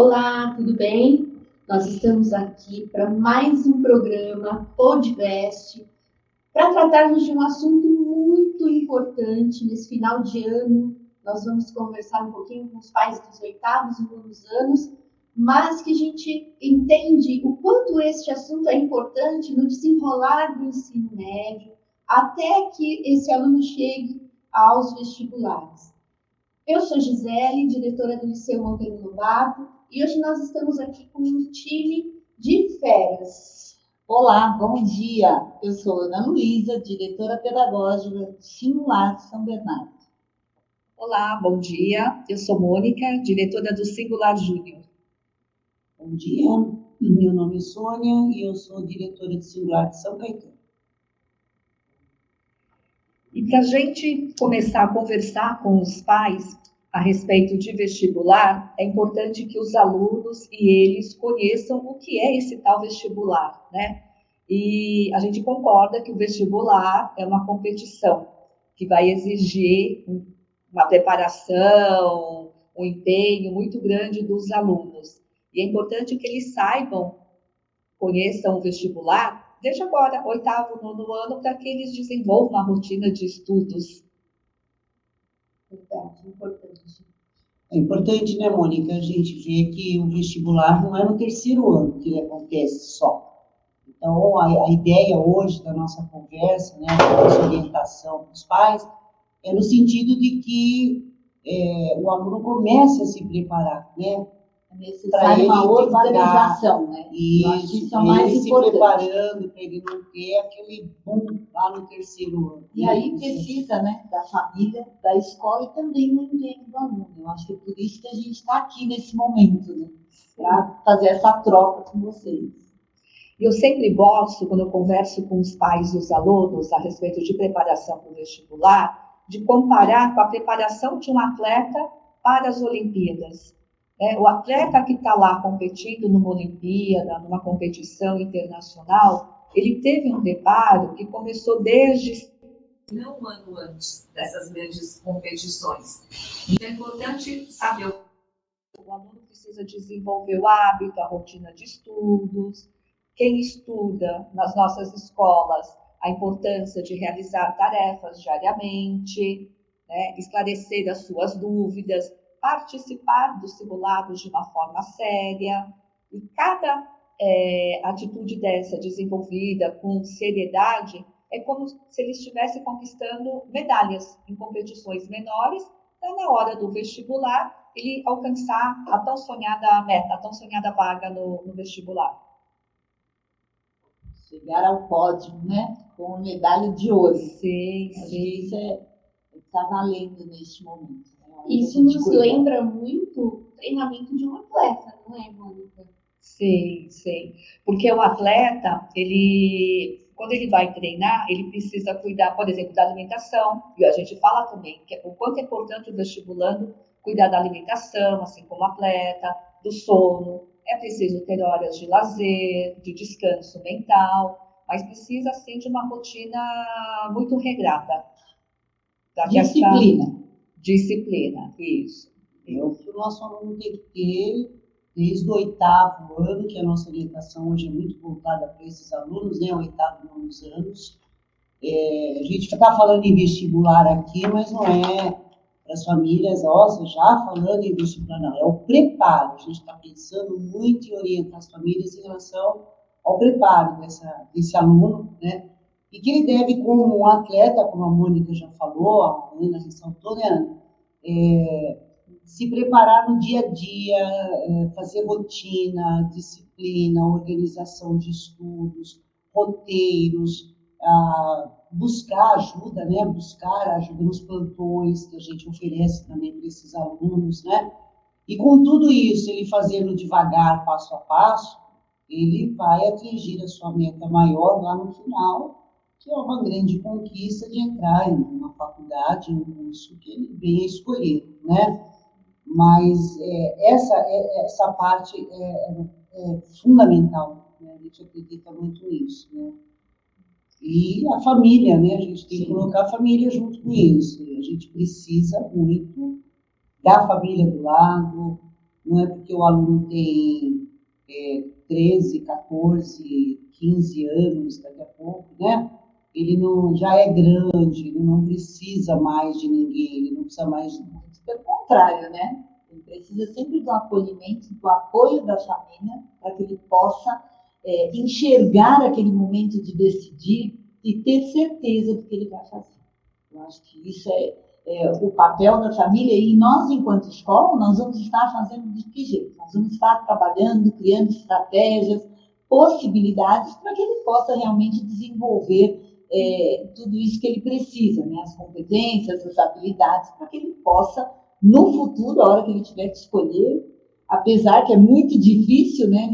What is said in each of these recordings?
Olá, tudo bem? Nós estamos aqui para mais um programa podcast para tratarmos de um assunto muito importante nesse final de ano. Nós vamos conversar um pouquinho com os pais dos oitavos e nonos anos, mas que a gente entende o quanto este assunto é importante no desenrolar do ensino médio até que esse aluno chegue aos vestibulares. Eu sou Gisele, diretora do Liceu Monteiro Lobato, e hoje nós estamos aqui com um time de feras. Olá, bom dia. Eu sou Ana Luísa, diretora pedagógica do Singular São Bernardo. Olá, bom dia. Eu sou Mônica, diretora do Singular Júnior. Bom dia, meu nome é Sônia e eu sou diretora do Singular de São Caetano. E para a gente começar a conversar com os pais a respeito de vestibular, é importante que os alunos e eles conheçam o que é esse tal vestibular, né? E a gente concorda que o vestibular é uma competição que vai exigir uma preparação, um empenho muito grande dos alunos. E é importante que eles saibam, conheçam o vestibular desde agora, oitavo, nono ano, para que eles desenvolvam uma rotina de estudos. Verdade, importante. É importante, né, Mônica, a gente ver que o vestibular não é no terceiro ano que ele acontece só. Então, a ideia hoje da nossa conversa, né, da nossa orientação para os pais, é no sentido de que o aluno comece a se preparar, né? É necessário uma organização, né? Isso é mais importante. Se preparando para ele não ter aquele boom lá no terceiro ano. E aí precisa, né, da família, da escola e também do empenho do aluno. Eu acho que é por isso que a gente está aqui nesse momento, né? Para fazer essa troca com vocês. E eu sempre gosto, quando eu converso com os pais e os alunos a respeito de preparação para o vestibular, de comparar com a preparação de um atleta para as Olimpíadas. O atleta que está lá competindo numa Olimpíada, numa competição internacional, ele teve um preparo que começou desde não um ano antes dessas grandes competições. Então, é importante saber o aluno precisa desenvolver o hábito, a rotina de estudos. Quem estuda nas nossas escolas, a importância de realizar tarefas diariamente, né, esclarecer as suas dúvidas, participar dos simulados de uma forma séria, e cada atitude dessa desenvolvida com seriedade é como se ele estivesse conquistando medalhas em competições menores, para na hora do vestibular ele alcançar a tão sonhada meta, a tão sonhada vaga no vestibular. Chegar ao pódio, né? Com a medalha de ouro. Sim, sim. Isso está valendo neste momento. Isso nos lembra muito o treinamento de um atleta, não é, Mônica? Sim, sim. Porque o atleta, quando ele vai treinar, ele precisa cuidar, por exemplo, da alimentação. E a gente fala também que o quanto é importante o vestibulando cuidar da alimentação, assim como o atleta, do sono. É preciso ter horas de lazer, de descanso mental, mas precisa, sim, de uma rotina muito regrada. Disciplina, isso. É o que o nosso aluno tem que ter desde o oitavo ano, que a nossa orientação hoje é muito voltada para esses alunos, né, oitavo e nonos anos. A gente está falando em vestibular aqui, mas não é para as famílias, já falando em vestibular, não, é o preparo. A gente está pensando muito em orientar as famílias em relação ao preparo desse aluno, né? E que ele deve, como um atleta, como a Mônica já falou, a Ana ressaltou, né, Ana? Se preparar no dia a dia, fazer rotina, disciplina, organização de estudos, roteiros, buscar ajuda, né? Buscar ajuda nos plantões que a gente oferece também para esses alunos, né? E com tudo isso, ele fazendo devagar, passo a passo, ele vai atingir a sua meta maior lá no final, que é uma grande conquista de entrar em uma faculdade, em um curso que ele venha escolher, né? Mas essa parte é fundamental, né? A gente acredita muito nisso, né? E a família, né? A gente tem que colocar a família junto com isso. A gente precisa muito da família do lado, não é porque o aluno tem 13, 14, 15 anos daqui a pouco, né? Ele não, já é grande, ele não precisa mais de ninguém, ele não precisa mais de Muito pelo contrário, né? Ele precisa sempre do acolhimento, do apoio da família, para que ele possa enxergar aquele momento de decidir e ter certeza do que ele vai fazer. Eu acho que isso é o papel da família, e nós, enquanto escola, nós vamos estar fazendo de que jeito? Nós vamos estar trabalhando, criando estratégias, possibilidades para que ele possa realmente desenvolver tudo isso que ele precisa, né? As competências, as habilidades, para que ele possa, no futuro, a hora que ele tiver que escolher, apesar que é muito difícil, né?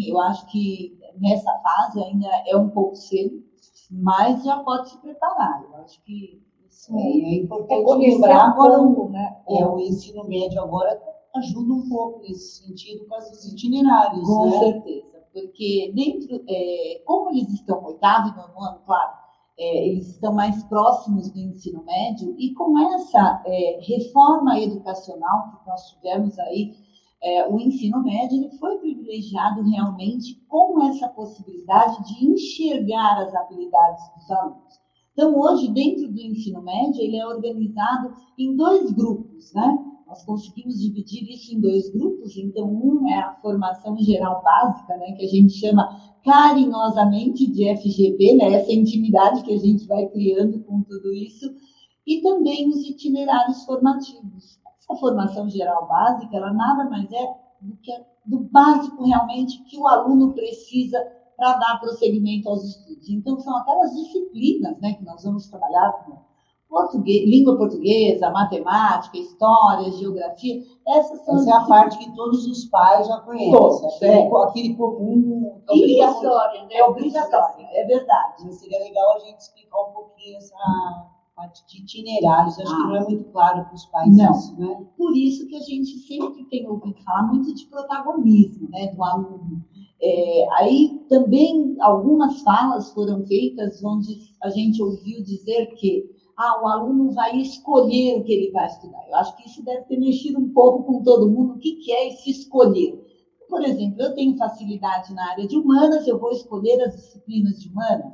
Eu acho que nessa fase ainda é um pouco cedo, mas já pode se preparar. Eu acho que isso é importante conhecer lembrar agora, pouco, né? o ensino médio agora ajuda um pouco nesse sentido com os itinerários, com né? certeza, porque como eles estão no oitavo e nono ano, claro, eles estão mais próximos do ensino médio, e com essa reforma educacional que nós tivemos aí, o ensino médio ele foi privilegiado realmente com essa possibilidade de enxergar as habilidades dos alunos. Então, hoje, dentro do ensino médio, ele é organizado em 2 grupos, né? Nós conseguimos dividir isso em 2 grupos. Então, um é a formação geral básica, né, que a gente chama carinhosamente de FGB, né, essa intimidade que a gente vai criando com tudo isso, e também os itinerários formativos. Essa formação geral básica, ela nada mais é do que do básico realmente que o aluno precisa para dar prosseguimento aos estudos. Então, são aquelas disciplinas, né, que nós vamos trabalhar com língua portuguesa, matemática, história, geografia. Essa é a parte que todos os pais já conhecem. Aquele comum. Obrigatório, né? É obrigatório, é verdade. Mas seria legal a gente explicar um pouquinho essa parte de itinerários. Acho que não é muito claro para os pais isso, né? Por isso que a gente sempre tem ouvido falar muito de protagonismo, né, do aluno. Aí também algumas falas foram feitas onde a gente ouviu dizer que o aluno vai escolher o que ele vai estudar. Eu acho que isso deve ter mexido um pouco com todo mundo. O que é esse escolher? Por exemplo, eu tenho facilidade na área de humanas, eu vou escolher as disciplinas de humanas.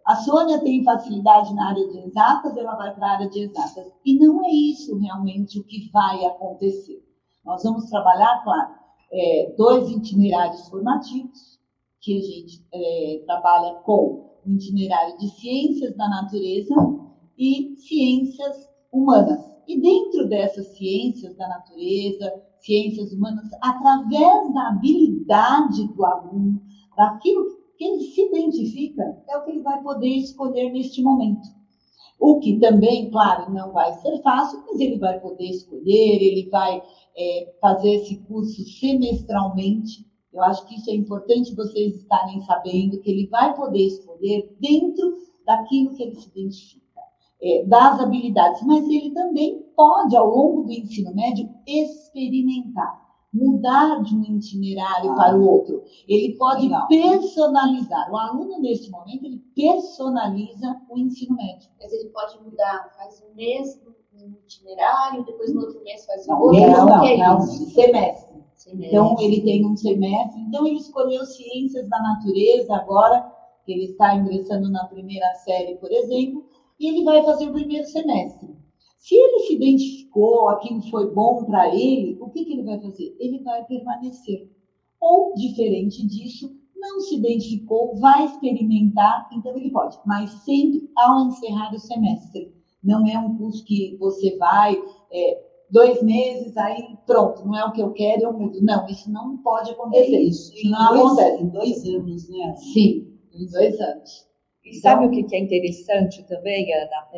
A Sônia tem facilidade na área de exatas, ela vai para a área de exatas. E não é isso realmente o que vai acontecer. Nós vamos trabalhar, claro, 2 itinerários formativos, que a gente trabalha com o itinerário de ciências da natureza e ciências humanas. E dentro dessas ciências da natureza, ciências humanas, através da habilidade do aluno, daquilo que ele se identifica, é o que ele vai poder escolher neste momento. O que também, claro, não vai ser fácil, mas ele vai poder escolher, ele vai fazer esse curso semestralmente. Eu acho que isso é importante vocês estarem sabendo, que ele vai poder escolher dentro daquilo que ele se identifica, das habilidades, mas ele também pode, ao longo do ensino médio, experimentar, mudar de um itinerário para o outro. Ele pode personalizar. O aluno, nesse momento, ele personaliza o ensino médio. Mas ele pode mudar, faz um mês no itinerário, depois no outro mês faz o outro. Não, semestre. Então, ele tem um semestre. Então, ele escolheu ciências da natureza agora, que ele está ingressando na primeira série, por exemplo, e ele vai fazer o primeiro semestre. Se ele se identificou, aquilo foi bom para ele, o que ele vai fazer? Ele vai permanecer. Ou, diferente disso, não se identificou, vai experimentar, então ele pode. Mas sempre ao encerrar o semestre. Não é um curso que você vai 2 meses, aí pronto, não é o que eu quero, eu mudo. Não, isso não pode acontecer. Isso não acontece em 2 anos, né? Sim, em 2 anos. E sabe o que é interessante também, Ana,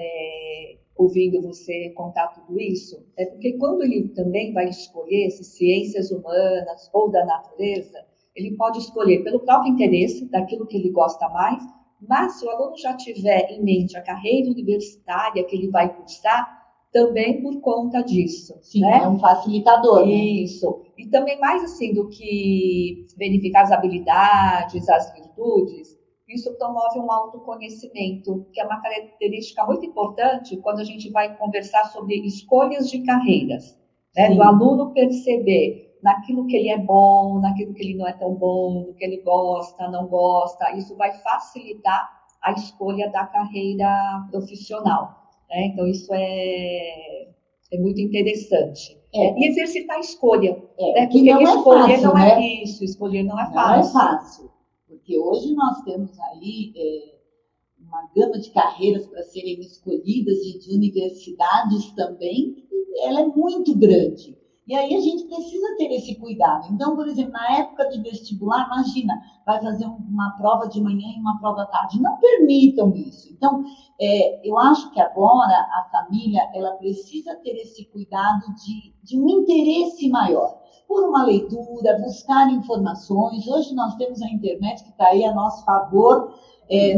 ouvindo você contar tudo isso? É porque quando ele também vai escolher se ciências humanas ou da natureza, ele pode escolher pelo próprio interesse, daquilo que ele gosta mais, mas se o aluno já tiver em mente a carreira universitária que ele vai cursar, também por conta disso. Sim, né? É um facilitador. Isso. Né? E também mais assim do que verificar as habilidades, as virtudes, isso promove um autoconhecimento, que é uma característica muito importante quando a gente vai conversar sobre escolhas de carreiras. né? Sim. Do aluno perceber naquilo que ele é bom, naquilo que ele não é tão bom, do que ele gosta, não gosta. Isso vai facilitar a escolha da carreira profissional, né? Então, isso é muito interessante. E exercitar a escolha, né? Que Porque não é escolher fácil, não né? é isso, escolher não é Não fácil. é fácil, porque hoje nós temos aí uma gama de carreiras para serem escolhidas e de universidades também, ela é muito grande. E aí a gente precisa ter esse cuidado. Então, por exemplo, na época de vestibular, imagina, vai fazer uma prova de manhã e uma prova à tarde. Não permitam isso. Então, eu acho que agora a família ela precisa ter esse cuidado de um interesse maior. Por uma leitura, buscar informações. Hoje nós temos a internet que está aí a nosso favor,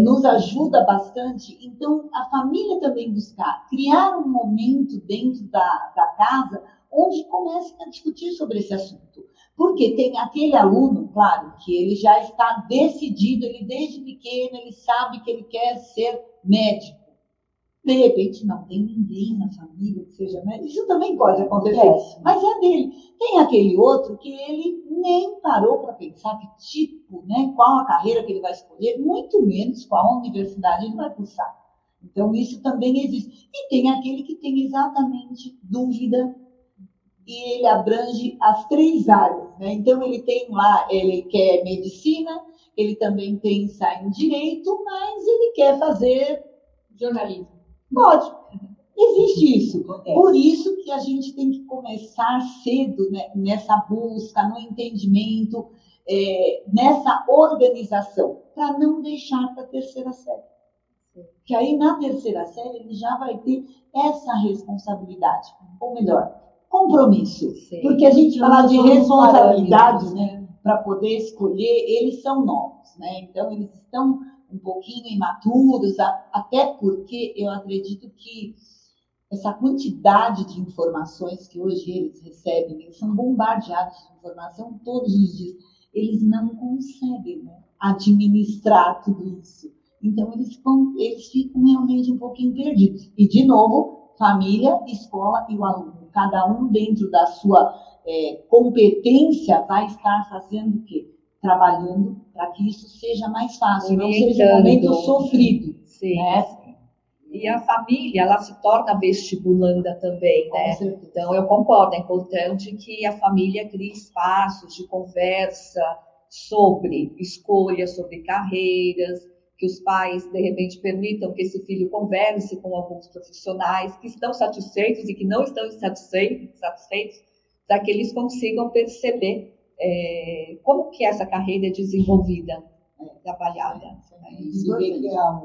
nos ajuda bastante. Então, a família também buscar, criar um momento dentro da casa onde comece a discutir sobre esse assunto. Porque tem aquele aluno, claro, que ele já está decidido, ele desde pequeno, ele sabe que ele quer ser médico. De repente, não tem ninguém na família que seja médico. Isso também pode acontecer, mas é dele. Tem aquele outro que ele nem parou para pensar que tipo, né, qual a carreira que ele vai escolher, muito menos qual universidade ele vai cursar. Então, isso também existe. E tem aquele que tem exatamente dúvida e ele abrange as 3 áreas, né? Então, ele tem lá, ele quer medicina, ele também pensa em direito, mas ele quer fazer Jornalismo. Pode. Existe isso. Por isso que a gente tem que começar cedo, né, nessa busca, no entendimento, nessa organização, para não deixar para a terceira série. Porque aí na terceira série ele já vai ter essa responsabilidade. Ou melhor, compromisso. Sim. Porque a gente falar de responsabilidade, né, para poder escolher, eles são novos, né? Então eles estão um pouquinho imaturos, até porque eu acredito que essa quantidade de informações que hoje eles recebem, eles são bombardeados de informação todos os dias, eles não conseguem, né, administrar tudo isso. Então, eles ficam realmente um pouquinho perdidos. E, de novo, família, escola e o aluno. Cada um dentro da sua competência vai estar fazendo o quê? Trabalhando para que isso seja mais fácil, não seja um momento sofrido. Sim, né? sim. E a família, ela se torna vestibulanda também, né? Então, eu concordo, é importante que a família crie espaços de conversa sobre escolhas, sobre carreiras, que os pais, de repente, permitam que esse filho converse com alguns profissionais que estão satisfeitos e que não estão satisfeitos, para que eles consigam perceber como que essa carreira é desenvolvida, trabalhada. Você vê que a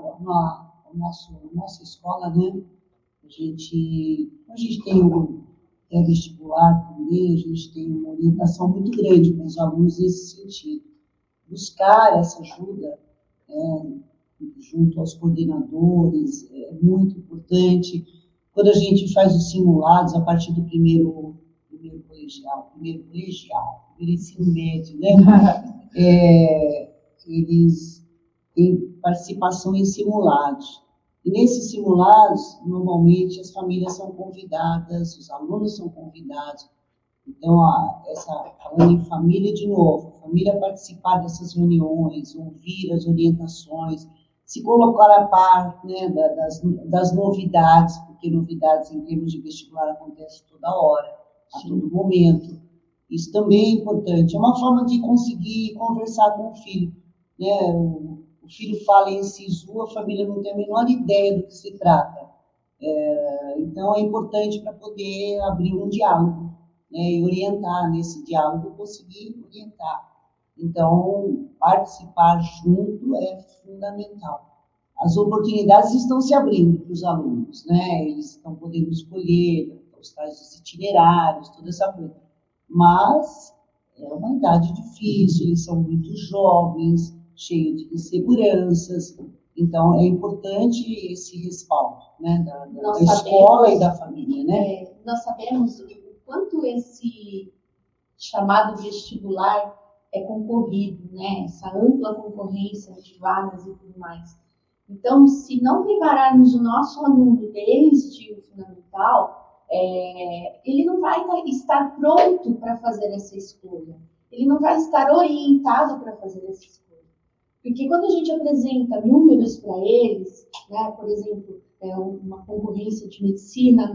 nossa escola, né, a gente tem um vestibular também, a gente tem uma orientação muito grande com os alunos nesse sentido. Buscar essa ajuda junto aos coordenadores é muito importante. Quando a gente faz os simulados a partir do primeiro ensino médio, né? Eles têm participação em simulados. E nesses simulados, normalmente, as famílias são convidadas, os alunos são convidados. Então, falando em família, de novo, a família participar dessas reuniões, ouvir as orientações, se colocar a par, né, das novidades, porque novidades em termos de vestibular acontecem toda hora, a todo momento. Isso também é importante. É uma forma de conseguir conversar com o filho, né? O filho fala em SISU, a família não tem a menor ideia do que se trata. Então, é importante para poder abrir um diálogo, né, e orientar nesse diálogo, conseguir orientar. Então, participar junto é fundamental. As oportunidades estão se abrindo para os alunos, né? Eles estão podendo escolher os tais itinerários, toda essa coisa. Mas é uma idade difícil, eles são muito jovens, cheios de inseguranças. Então, é importante esse respaldo, né, da escola e da família, né? Nós sabemos o quanto esse chamado vestibular é concorrido, né? Essa ampla concorrência de vagas e tudo mais. Então, se não prepararmos o nosso aluno desde o fundamental, ele não vai estar pronto para fazer essa escolha. Ele não vai estar orientado para fazer essa escolha. Porque quando a gente apresenta números para eles, né, por exemplo, uma concorrência de medicina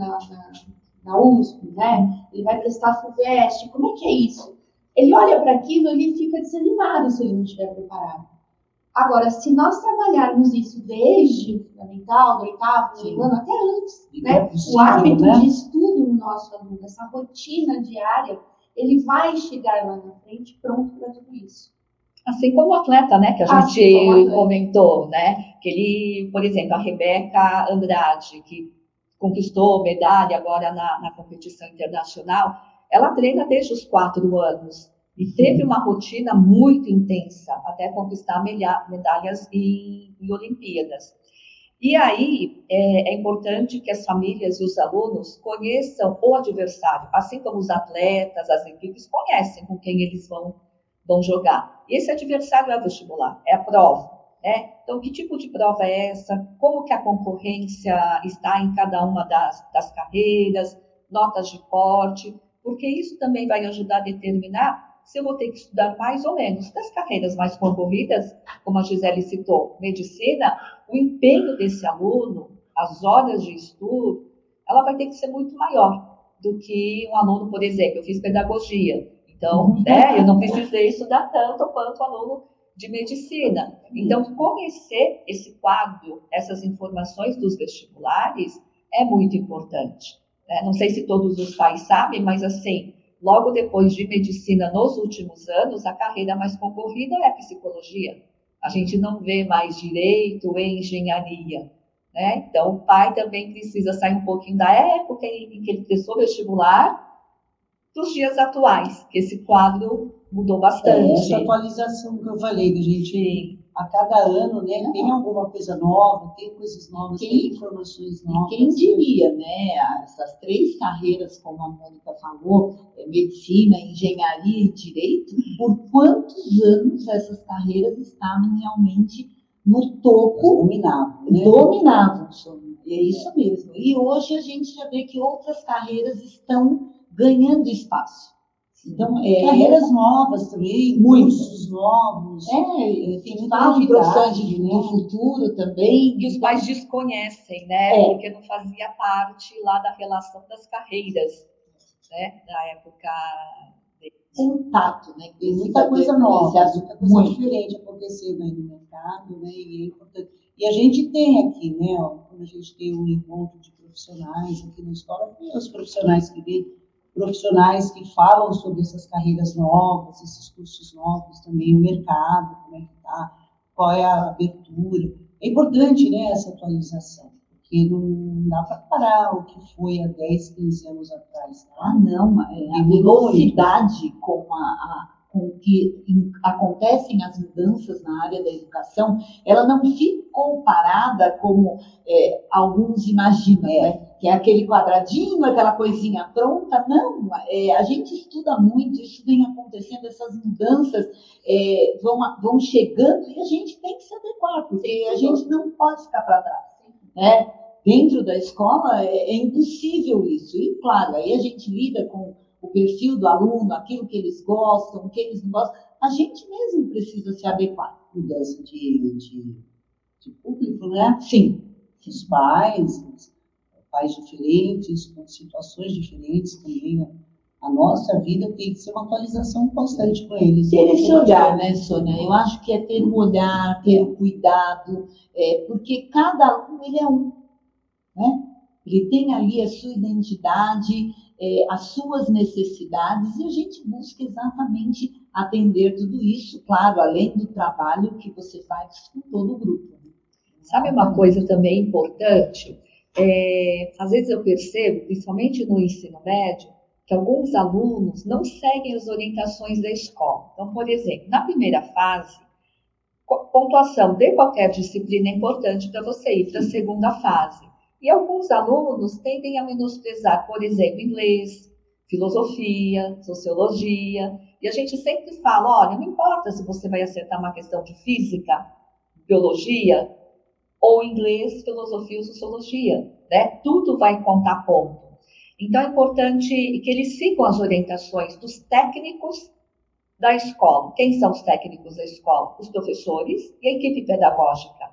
na USP, né, ele vai prestar a FUVEST, como é que é isso? Ele olha para aquilo e ele fica desanimado se ele não estiver preparado. Agora, se nós trabalharmos isso desde o fundamental, do oitavo, do ano, até antes, né, o hábito de estudo no nosso aluno, essa rotina diária, ele vai chegar lá na frente pronto para tudo isso. Assim como o atleta, né, que a gente comentou, né, que ele, por exemplo, a Rebeca Andrade, que conquistou medalha agora na competição internacional, ela treina desde os 4 anos e teve uma rotina muito intensa até conquistar medalhas em Olimpíadas. E aí é importante que as famílias e os alunos conheçam o adversário, assim como os atletas, as equipes conhecem com quem eles vão jogar. E esse adversário é o vestibular, é a prova, né? Então, que tipo de prova é essa? Como que a concorrência está em cada uma das carreiras, notas de corte, porque isso também vai ajudar a determinar se eu vou ter que estudar mais ou menos. Das carreiras mais concorridas, como a Gisele citou, medicina, o empenho desse aluno, as horas de estudo, ela vai ter que ser muito maior do que um aluno, por exemplo, eu fiz pedagogia. Então, né, eu não precisei estudar tanto quanto o aluno de medicina. Então, conhecer esse quadro, essas informações dos vestibulares é muito importante. Né? Não sei se todos os pais sabem, mas assim, logo depois de medicina, nos últimos anos, a carreira mais concorrida é a psicologia. A gente não vê mais direito e engenharia. Né? Então, o pai também precisa sair um pouquinho da época em que ele prestou vestibular dos dias atuais, que esse quadro mudou bastante. Essa atualização que eu falei, da gente, a cada ano, né, tem alguma coisa nova, tem coisas novas, tem informações novas. Quem diria, né, essas 3 carreiras, como a Mônica falou, medicina, engenharia e direito, por quantos anos essas carreiras estavam realmente no topo? Dominavam. É isso mesmo. E hoje a gente já vê que outras carreiras estão ganhando espaço. Então, carreiras novas também, cursos novos. Tem profissões do futuro também. Que os pais desconhecem, né? Porque não fazia parte lá da relação das carreiras, né? Na época contato, né? Tem muita coisa nova, muita coisa diferente acontecendo aí no mercado, né? E é importante. E a gente tem aqui, né? Quando a gente tem um encontro de profissionais aqui na escola, tem os profissionais que vêm, profissionais que falam sobre essas carreiras novas, esses cursos novos também, o mercado, como é que está, qual é a abertura. É importante, né, essa atualização, porque não dá para parar o que foi há 10, 15 anos atrás. Não. A velocidade com que acontecem as mudanças na área da educação, ela não ficou parada como alguns imaginam, né? Que é aquele quadradinho, aquela coisinha pronta. Não, a gente estuda muito, isso vem acontecendo, essas mudanças vão chegando e a gente tem que se adequar, porque a gente não pode ficar para trás. Né? Dentro da escola é impossível isso. E, claro, aí a gente lida com o perfil do aluno, aquilo que eles gostam, o que eles não gostam. A gente mesmo precisa se adequar. Mudança de público, né? Sim. Os pais diferentes, com situações diferentes também. A nossa vida tem que ser uma atualização constante com eles. Ter esse olhar, né, Sônia? Eu acho que é ter um olhar, ter um cuidado, porque cada aluno, ele é um, né? Ele tem ali a sua identidade, as suas necessidades, e a gente busca exatamente atender tudo isso, claro, além do trabalho que você faz com todo o grupo. Sabe uma coisa também importante? Às vezes eu percebo, principalmente no ensino médio, que alguns alunos não seguem as orientações da escola. Então, por exemplo, na primeira fase, pontuação de qualquer disciplina é importante para você ir para a segunda fase. E alguns alunos tendem a menosprezar, por exemplo, inglês, filosofia, sociologia. E a gente sempre fala, olha, não importa se você vai acertar uma questão de física, biologia, ou inglês, filosofia ou sociologia, né? Tudo vai contar ponto. Então, é importante que eles sigam as orientações dos técnicos da escola. Quem são os técnicos da escola? Os professores e a equipe pedagógica,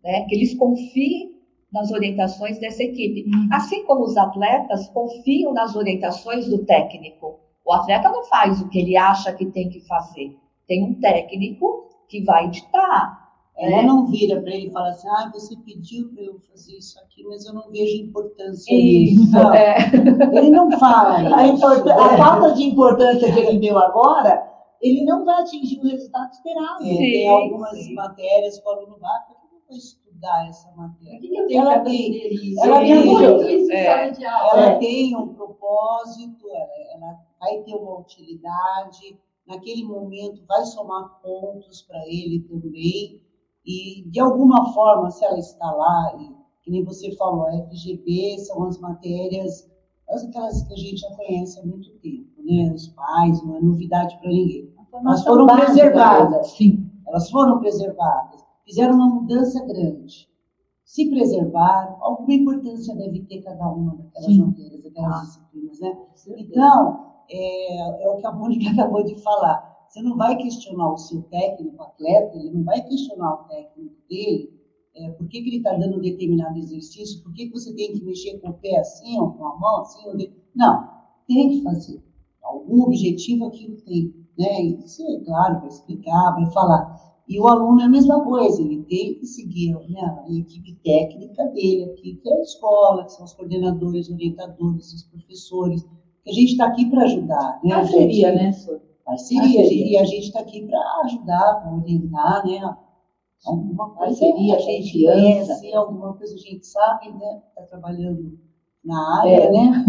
né? Que eles confiem nas orientações dessa equipe. Assim como os atletas confiam nas orientações do técnico. O atleta não faz o que ele acha que tem que fazer. Tem um técnico que vai ditar. Ela não vira para ele e fala assim, você pediu para eu fazer isso aqui, mas eu não vejo importância nisso. Não, ele não fala isso. A falta de importância que ele deu agora, ele não vai atingir o resultado esperado. Tem algumas matérias que o aluno vai, por que eu vou estudar essa matéria? Ela tem um propósito, ela vai ter uma utilidade, naquele momento vai somar pontos para ele também. E, de alguma forma, se ela está lá, e, que nem você falou, a FGV são as matérias, aquelas que a gente já conhece há muito tempo, né? Os pais, não é novidade para ninguém. Elas foram preservadas, sim. Elas foram preservadas, fizeram uma mudança grande. Se preservar, alguma importância deve ter cada uma daquelas matérias, daquelas disciplinas, né? Então, é o que a Mônica acabou de falar. Você não vai questionar o seu técnico, atleta, ele não vai questionar o técnico dele, por que ele está dando determinado exercício, por que você tem que mexer com o pé assim, ou com a mão assim, não, tem que fazer. Algum objetivo aquilo tem, né? E isso é claro, vai explicar, vai falar. E o aluno é a mesma coisa, ele tem que seguir, né, a equipe técnica dele aqui, que é a escola, que são os coordenadores, orientadores, os professores, que a gente está aqui para ajudar, né? Parceria, né, Sônia? Parceria, e a gente está aqui para ajudar, para orientar, né? Alguma coisa parceria, a gente conhece, alguma coisa a gente sabe, né? Está trabalhando na área, né?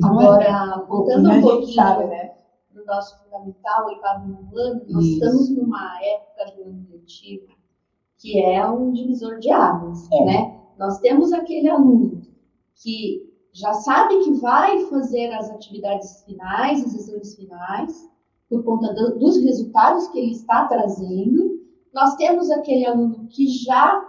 Agora, voltando um pouquinho né? no nosso fundamental, oitavo ano, nós estamos numa época do ano letivo que é um divisor de águas, né? Nós temos aquele aluno que já sabe que vai fazer as atividades finais, os exames finais, por conta dos resultados que ele está trazendo. Nós temos aquele aluno que já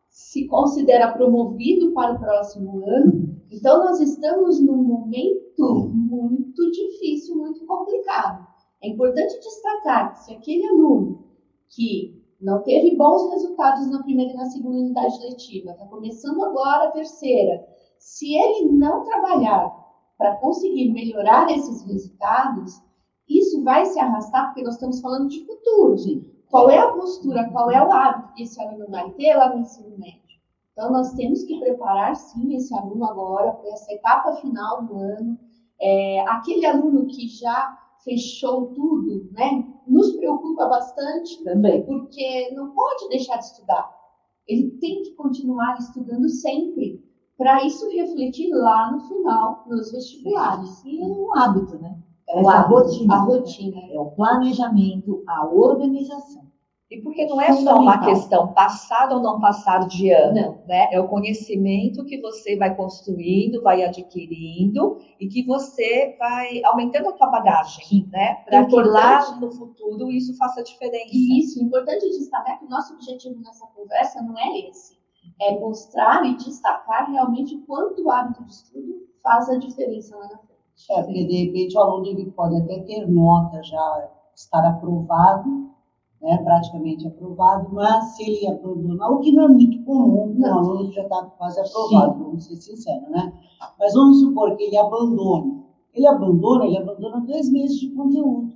se considera promovido para o próximo ano. Então, nós estamos num momento muito difícil, muito complicado. É importante destacar que se aquele aluno que não teve bons resultados na primeira e na segunda unidade letiva, está começando agora a terceira, se ele não trabalhar para conseguir melhorar esses resultados, isso vai se arrastar, porque nós estamos falando de futuro. Qual é a postura, qual é o hábito que esse aluno vai ter lá no ensino médio? Então, nós temos que preparar, sim, esse aluno agora para essa etapa final do ano. Aquele aluno que já fechou tudo, né, nos preocupa bastante, também, porque não pode deixar de estudar. Ele tem que continuar estudando sempre, para isso refletir lá no final, nos vestibulares. E é um hábito, né? A rotina. É o planejamento, a organização. E porque não é só uma questão passar ou não passar de ano, né? É o conhecimento que você vai construindo, vai adquirindo e que você vai aumentando a tua bagagem, né? Para que lá no futuro isso faça diferença. Isso, importante destacar que o nosso objetivo nessa conversa não é esse. É mostrar e destacar realmente o quanto o hábito de estudo faz a diferença lá na frente. Porque de repente o aluno ele pode até ter nota já, estar aprovado, né, praticamente aprovado, mas se ele abandonar, o que não é muito comum para um aluno que já está quase aprovado, vamos ser sinceros, né? Mas vamos supor que ele abandone. Ele abandona 2 meses de conteúdo,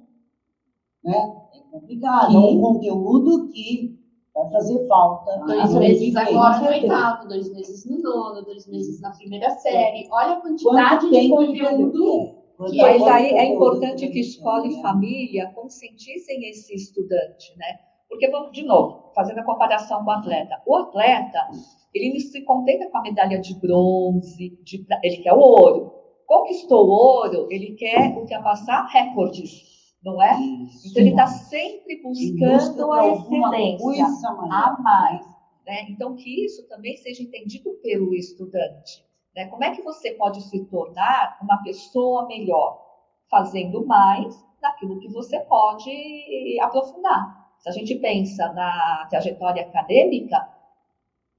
né? É complicado, é um conteúdo que vai fazer falta. 2 meses agora no oitavo, 2 meses no nono, 2 meses na primeira série. Olha a quantidade de conteúdo. Mas aí é importante que escola e família conscientizem esse estudante, né? Porque, vamos de novo, fazendo a comparação com o atleta. O atleta, ele não se contenta com a medalha de bronze, ele quer o ouro. Conquistou o ouro, ele quer ultrapassar recordes. Não é? Então, ele está sempre buscando a excelência, a mais. Né? Então, que isso também seja entendido pelo estudante. Né? Como é que você pode se tornar uma pessoa melhor? Fazendo mais daquilo que você pode aprofundar. Se a gente pensa na trajetória acadêmica,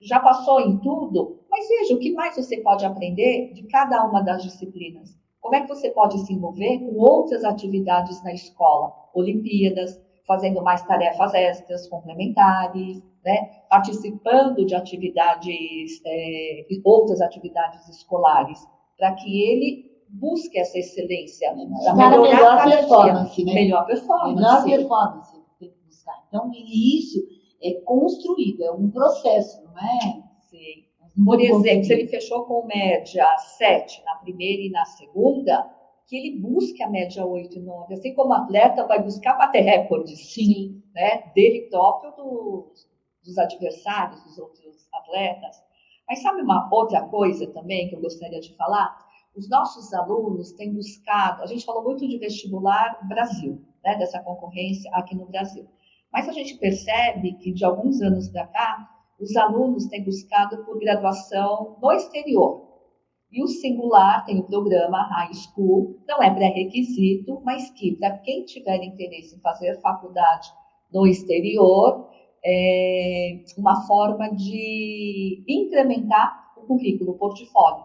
já passou em tudo, mas veja o que mais você pode aprender de cada uma das disciplinas. Como é que você pode se envolver com outras atividades na escola? Olimpíadas, fazendo mais tarefas extras, complementares, né? Participando de atividades, outras atividades escolares, para que ele busque essa excelência, para melhorar cada performance, dia. né? Melhor performance. Melhor performance tem que buscar. Então, isso é construído, é um processo, não é? Sim. Por exemplo, se ele fechou com média 7 na primeira e na segunda, que ele busque a média 8 e 9. Assim como o atleta vai buscar bater recordes, Sim. né, dele próprio, dos adversários, dos outros atletas. Mas sabe uma outra coisa também que eu gostaria de falar? Os nossos alunos têm buscado, a gente falou muito de vestibular Brasil, né, dessa concorrência aqui no Brasil. Mas a gente percebe que de alguns anos para cá, os alunos têm buscado por graduação no exterior. E o singular tem o programa High School, não é pré-requisito, mas que, para quem tiver interesse em fazer faculdade no exterior, é uma forma de incrementar o currículo, o portfólio.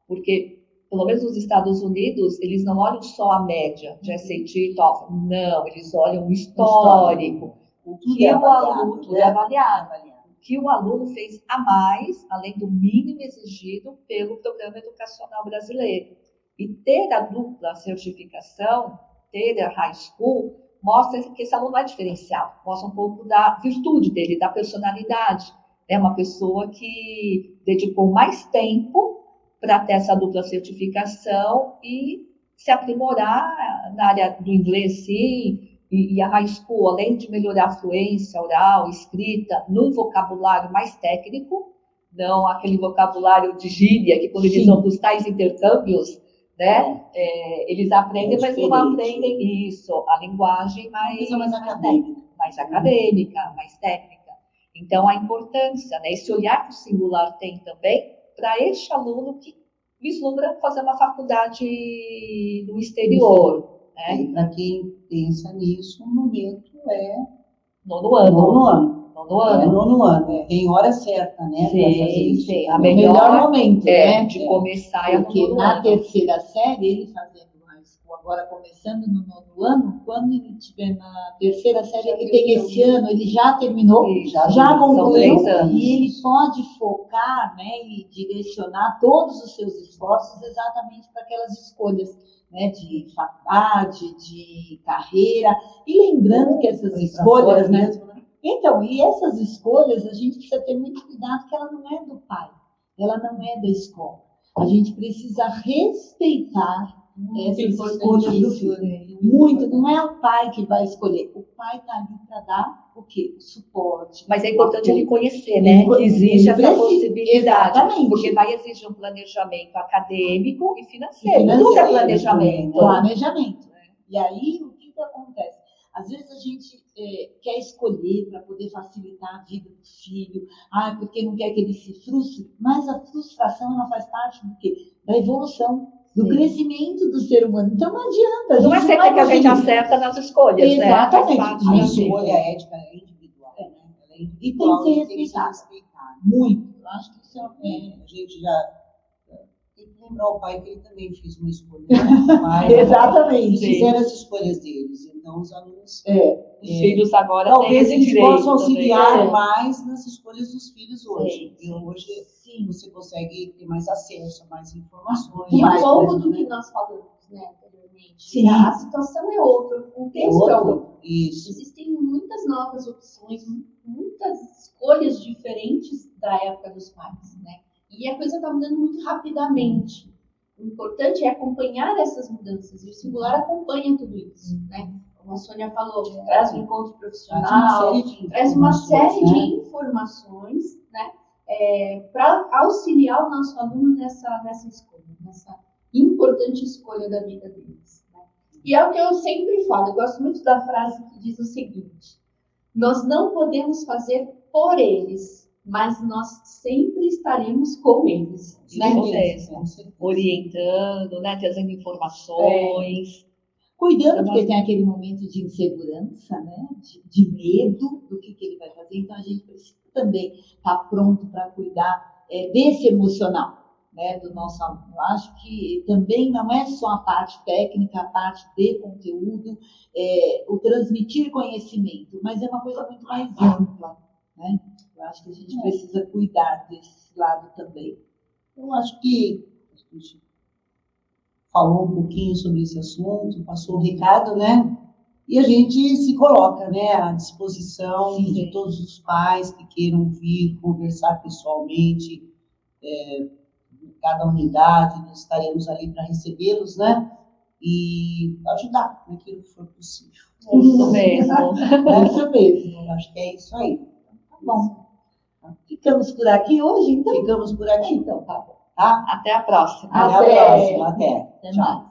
Porque, pelo menos nos Estados Unidos, eles não olham só a média de SAT e TOEFL. Não, eles olham o histórico. O que o aluno, tudo é avaliado. O que o aluno fez a mais, além do mínimo exigido pelo Programa Educacional Brasileiro. E ter a dupla certificação, ter a high school, mostra que esse aluno é diferencial, mostra um pouco da virtude dele, da personalidade. É uma pessoa que dedicou mais tempo para ter essa dupla certificação e se aprimorar na área do inglês, sim. E a high school, além de melhorar a fluência oral, escrita, num vocabulário mais técnico, não aquele vocabulário de gíria, que quando eles vão para os tais intercâmbios, né, eles aprendem, mas não aprendem isso, a linguagem mais acadêmica, mais técnica. Então, a importância, né, esse olhar que o singular tem também para este aluno que vislumbra fazer uma faculdade no exterior. E para quem pensa nisso, o momento é nono ano. Nono ano. Tem hora certa, né? Sim, para fazer isso. sim. O melhor momento, né? De começar. Porque na terceira série, ele fazendo high school, agora começando no nono ano, quando ele estiver na terceira série, ele tem esse ano, ele já terminou, já concluiu, e ele pode focar, né, e direcionar todos os seus esforços exatamente para aquelas escolhas, né, de faculdade, de carreira, e lembrando que essas escolhas, né? Então, e essas escolhas, a gente precisa ter muito cuidado que ela não é do pai, ela não é da escola. A gente precisa respeitar essas escolhas do filho. Muito, não é o pai que vai escolher, o pai está ali para dar o quê? O suporte. Mas é importante ele conhecer, né? Que existe essa possibilidade. Exatamente. Porque vai exigir um planejamento acadêmico e financeiro. Tudo é planejamento. Planejamento. E aí, o que acontece? Às vezes a gente quer escolher para poder facilitar a vida do filho, porque não quer que ele se frustre, mas a frustração ela faz parte do quê? Da evolução, do crescimento do ser humano. Então não adianta. Não é sempre que a gente acerta nas escolhas, exatamente, né? A escolha ética é individual, né? Ela é individual e tem que ser respeitada. Muito. Eu acho que isso a gente já tem que lembrar o pai que ele também fez uma escolha. Exatamente. Eles fizeram as escolhas deles. Então, os alunos. Os filhos agora talvez têm eles direito possam auxiliar também. mais nas escolhas dos filhos hoje. Sim. Hoje, você consegue ter mais acesso a mais informações. E um pouco do que nós falamos, né, anteriormente. Sim. A situação é outra, o contexto é outro. Isso. Existem muitas novas opções, muitas escolhas diferentes da época dos pais, né? E a coisa está mudando muito rapidamente. O importante é acompanhar essas mudanças, e o singular acompanha tudo isso, né? Como a Sônia falou, traz um encontro profissional, traz uma série de informações, né? Para auxiliar o nosso aluno nessa escolha, nessa importante escolha da vida deles. Né? E é o que eu sempre falo, eu gosto muito da frase que diz o seguinte: nós não podemos fazer por eles, mas nós sempre estaremos com eles. Né? Orientando, né? Trazendo informações. Cuidando, porque tem aquele momento de insegurança, né? De medo do que ele vai fazer. Então, a gente precisa também estar pronto para cuidar desse emocional. né, do nosso aluno. Eu acho que também não é só a parte técnica, a parte de conteúdo, o transmitir conhecimento, mas é uma coisa muito mais ampla, né? Eu acho que a gente precisa cuidar desse lado também. Eu acho que a gente falou um pouquinho sobre esse assunto, passou o recado, né? E a gente se coloca, né, à disposição de todos os pais que queiram vir conversar pessoalmente, em cada unidade, nós estaremos ali para recebê-los, né? E ajudar naquilo que for possível. É isso mesmo. É isso mesmo, acho que é isso aí. Tá bom. Ficamos por aqui hoje, então? Ficamos por aqui, então, tá bom. Tá? Até a próxima. Até a próxima. Até. Até mais.